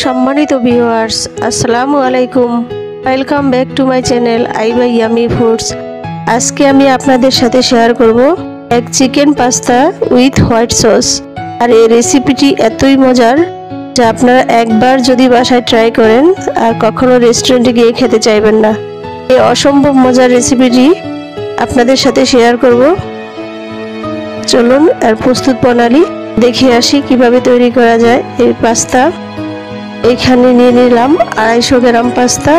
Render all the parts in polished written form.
সম্মানিত ভিউয়ার্স, আসসালামু আলাইকুম। Welcome back to my channel I by Yummy Foods. আজকে আমি আপনাদের সাথে শেয়ার করব এক chicken pasta with white sauce. আর এই রেসিপিটি এতই মজার যে আপনারা একবার যদি বাসায় ট্রাই করেন আর কখনো রেস্টুরেন্টে গিয়ে খেতে চাইবেন না। এই অসম্ভব মজার রেসিপিটি আপনাদের সাথে শেয়ার করব। চলুন আর প্রস্তুত প্রণালী দেখে আসি কিভাবে তৈরি করা যায় এই পাস্তা। এখানে নিয়ে নিলাম 250 গ্রাম পাস্তা।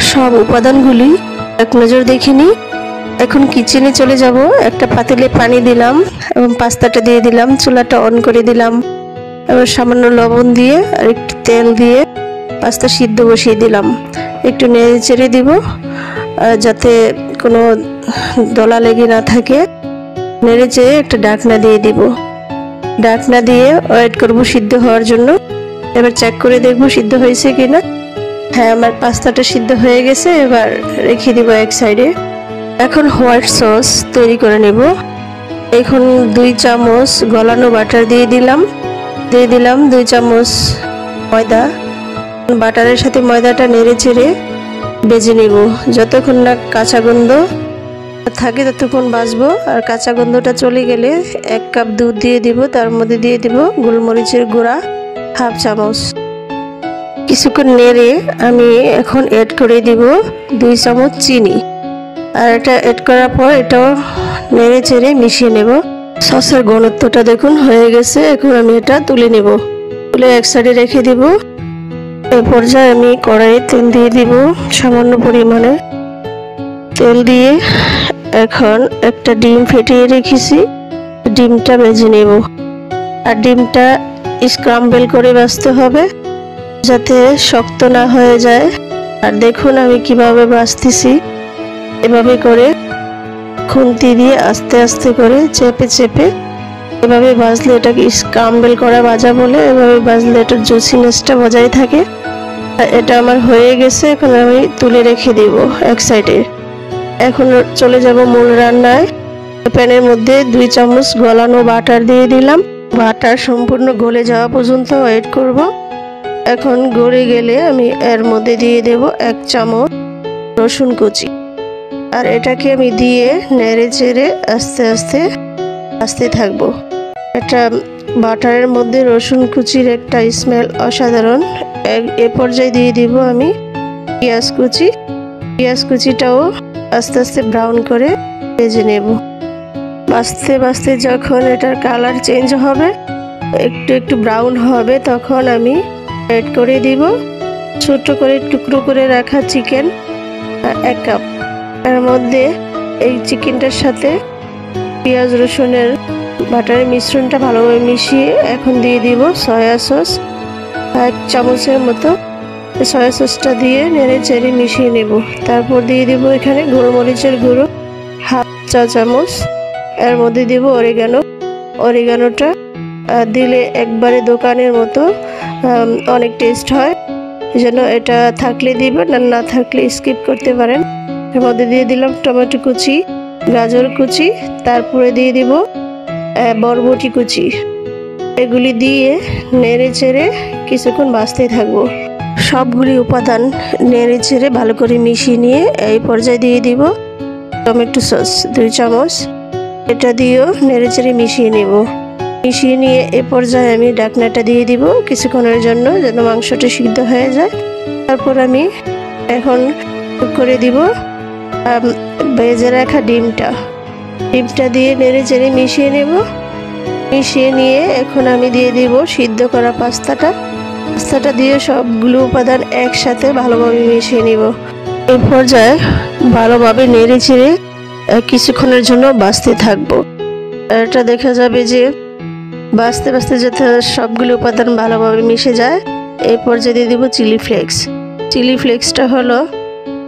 সব উপাদানগুলি এক নজর দেখে নিই। এখন কিচেনে চলে যাব। একটা পাতিলে পানি দিলাম এবং পাস্তাটা দিয়ে দিলাম। চুলাটা অন করে দিলাম। এবার সামান্য লবণ দিয়ে আর একটু তেল দিয়ে পাস্তা সিদ্ধ বসিয়ে দিলাম। একটু নেড়ে চেড়ে দিব যাতে কোনো দলা লেগে না থাকে। নেড়ে চেড়ে একটা ঢাকনা দিয়ে দিব। ঢাকনা দিয়ে ওয়েট করব সিদ্ধ হওয়ার জন্য। এবার চেক করে দেখব সিদ্ধ হয়েছে কিনা। হ্যাঁ, আমার পাস্তাটা সিদ্ধ হয়ে গেছে। এবার রেখে দিব এক সাইডে। এখন হোয়াইট সস তৈরি করে নেব। এখন 2 চামচ গলানো বাটার দিয়ে দিলাম 2 চামচ ময়দা। বাটারের সাথে ময়দাটা নেড়ে চেড়ে ভেজে নেব। যতক্ষণ না কাঁচা গন্ধ থাকে ততক্ষণ ভাজবো। আর কাঁচা গন্ধটা চলে গেলে 1 কাপ দুধ দিয়ে দিব। তার মধ্যে দিয়ে দিব গোলমরিচের গুঁড়া হাফ চামচ। কিছুক্ষণ নেড়ে আমি এখন অ্যাড করে দিব 2 চামচ চিনি। আর এটা অ্যাড করার পর এটাও নেড়ে চেড়ে মিশিয়ে নেব। সসের ঘনত্বটা দেখুন হয়ে গেছে। এখন আমি এটা তুলে নেব। তুলে এক সাইডে রেখে দিব। এই পর্যায়ে আমি কড়াইয়ে তেল দিয়ে দিব সামান্য পরিমাণে। তেল দিয়ে এখন একটা ডিম ফেটিয়ে রেখেছি, ডিমটা ভেজে নেব। আর ডিমটা স্ক্রাম্বল করে ভাজতে হবে যাতে শক্ত না হয়ে যায়। আর দেখুন আমি কিভাবে ভাজতেছি। এভাবে করে খুন্তি দিয়ে আস্তে আস্তে করে চেপে চেপে এভাবে ভাজলে এটাকে স্ক্রাম্বল করা ভাজা বলে। এভাবে ভাজলে এটার জুসিনেসটা বজায় থাকে। এটা আমার হয়ে গেছে। এখন আমি তুলে রেখে দিব এক সাইডে। এখন চলে যাব মূল রান্নায়। প্যানের মধ্যে 2 চামচ গলানো বাটার দিয়ে দিলাম। বাটার সম্পূর্ণ গলে যাওয়া পর্যন্ত ওয়েট করব। এখন গলে গেলে আমি এর মধ্যে দিয়ে দেব 1 চামচ রসুন কুচি। আর এটাকে আমি দিয়ে নেড়ে চেড়ে আস্তে আস্তে আস্তে থাকবো। এটা বাটারের মধ্যে রসুন কুচির একটা স্মেল অসাধারণ। এ পর্যায়ে দিয়ে দিব আমি পেঁয়াজ কুচি। পেঁয়াজ কুচিটাও আস্তে আস্তে ব্রাউন করে ভেজে নেব। বাঁচতে বাঁচতে যখন এটার কালার চেঞ্জ হবে, একটু একটু ব্রাউন হবে, তখন আমি অ্যাড করে দিব ছোট করে টুকরো করে রাখা চিকেন 1 কাপ। এর মধ্যে এই চিকেনটার সাথে পেঁয়াজ রসুনের বাটারের মিশ্রণটা ভালোভাবে মিশিয়ে এখন দিয়ে দিব সয়া সস 1 চামচের মতো। সয়া সসটা দিয়ে নেড়ে চেড়ে মিশিয়ে নেব। তারপর দিয়ে দিব এখানে গোলমরিচের গুঁড়ো হাফ চা চামচ। এর মধ্যে দিব অরিগানোটা দিলে একবারে দোকানের মতো অনেক টেস্ট হয়। যেন এটা থাকলে দিবেন, আর না থাকলে স্কিপ করতে পারেন। এর মধ্যে দিয়ে দিলাম টমেটো কুচি, গাজর কুচি, তারপরে দিয়ে দিব বরবটি কুচি। এগুলি দিয়ে নেড়ে চেড়ে কিছুক্ষণ ভাজতে থাকবো। সবগুলি উপাদান নেড়ে চেড়ে ভালো করে মিশিয়ে নিয়ে এই পর্যায়ে দিয়ে দিব টমেটো সস 2 চামচ। এটা দিয়েও নেড়ে চেড়ে মিশিয়ে নেব। মিশিয়ে নিয়ে এ পর্যায়ে আমি ঢাকনাটা দিয়ে দিব কিছুক্ষণের জন্য যেন মাংসটা সিদ্ধ হয়ে যায়। তারপর আমি এখন করে দিব ভেজে রাখা ডিমটা দিয়ে নেড়ে চেড়ে মিশিয়ে নেব। মিশিয়ে নিয়ে এখন আমি দিয়ে দিব সিদ্ধ করা পাস্তাটা দিয়ে সবগুলো উপাদান একসাথে ভালোভাবে মিশিয়ে নিব। এই পর্যায়ে ভালোভাবে নেড়ে চেড়ে কিছুক্ষণের জন্য ভাজতে থাকবো। এটা দেখা যাবে যে ভাজতে ভাজতে যাতে সবগুলো উপাদান ভালোভাবে মিশে যায়। এই পর্যায়ে দিয়ে দিব চিলি ফ্লেক্সটা হলো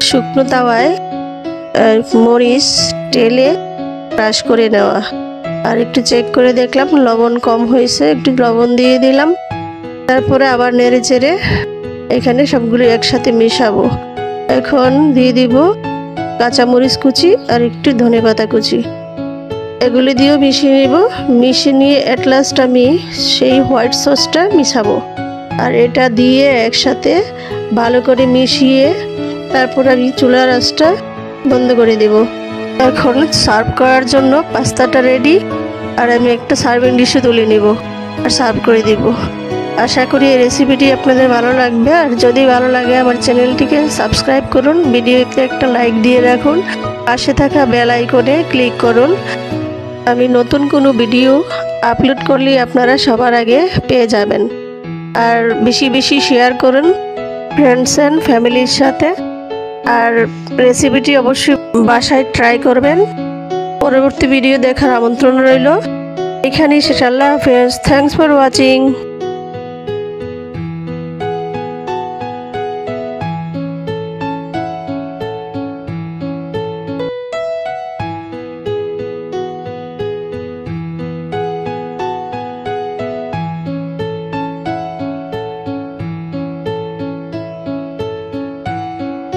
শুকনো তাওয়ায় মরিচ তেলে ক্রাশ করে নেওয়া। আর একটু চেক করে দেখলাম লবণ কম হয়েছে, একটু লবণ দিয়ে দিলাম। তারপরে আবার নেড়ে চেড়ে এখানে সবগুলো একসাথে মেশাবো। এখন দিয়ে দিব কাঁচামরিচ কুচি আর একটু ধনেপাতা কুচি। এগুলি দিয়েও মিশিয়ে নিব। মিশিয়ে নিয়ে এট লাস্ট আমি সেই হোয়াইট সসটা মিশাবো। আর এটা দিয়ে একসাথে ভালো করে মিশিয়ে তারপর আমি চুলার আঁচটা বন্ধ করে দেব। এখন সার্ভ করার জন্য পাস্তাটা রেডি। আর আমি একটা সার্ভিং ডিশে তুলে নেব আর সার্ভ করে দেব। আশা করি এই রেসিপিটি আপনাদের ভালো লাগবে। আর যদি ভালো লাগে আমার চ্যানেলটিকে সাবস্ক্রাইব করুন, ভিডিওতে একটা লাইক দিয়ে রাখুন, পাশে থাকা বেল আইকনে ক্লিক করুন। আমি নতুন কোনো ভিডিও আপলোড করলে আপনারা সবার আগে পেয়ে যাবেন। আর বেশি বেশি শেয়ার করুন ফ্রেন্ডস অ্যান্ড ফ্যামিলির সাথে। আর রেসিপিটি অবশ্যই বাসায় ট্রাই করবেন। পরবর্তী ভিডিও দেখার আমন্ত্রণ রইল। এখানেই শেষ। আল্লাহ হাফেজ। Thanks for watching.